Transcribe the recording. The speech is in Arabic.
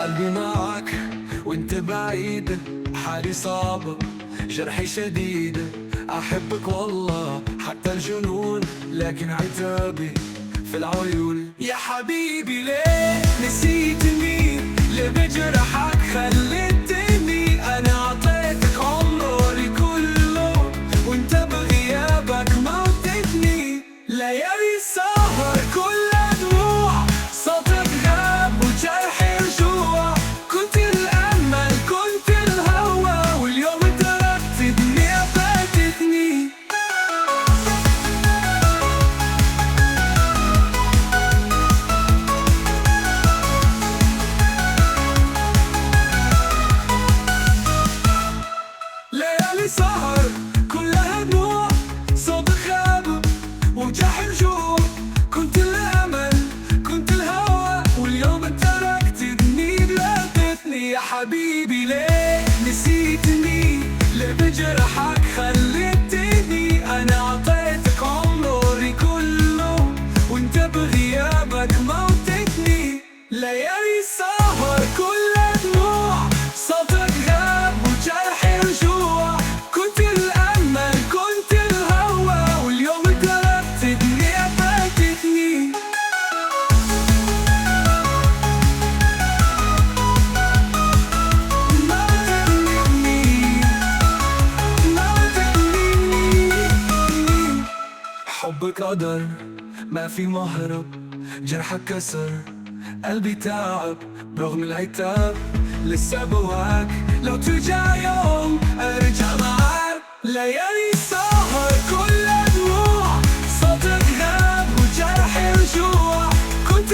قلبي معك وانت بعيد، حالي صعبة جرحي شديد. أحبك والله حتى الجنون، لكن عتابي في العيون. يا حبيبي ليه نسيتني؟ ليه بجرحك خليتني؟ أنا عطيتك عمري كله وانت بغيابك موتتني. ليالي سهر كلها دموع، صوتك غاب وجرحي رجوع. كنت الأمل كنت الهوى، واليوم تركت الدنيا فاتتني. ليالي سهر كلها دموع، صوتك غاب وجرحي رجوع. كنت الأمل كنت الهوى، واليوم تركت الدنيا فاتتني. يا حبيبي ليه نسيتني؟ ليه بجرحك خليتني؟ أنا عطيتك عمري كله وانت بغيابك موتتني. ليالي سهر كلها دموع، صوتك غاب وجرحي رجوع. كنت الأمل كنت الهوى، واليوم تركت الدنيا فاتتني. حبك قدر ما في مهرب، جرحك كسر قلبي تعب برغم العتاب. لسه بواك لو ترجع يوم ارجع معاك. ليالي سهر كلها دموع، صوتك غاب وجرحي رجوع. كنت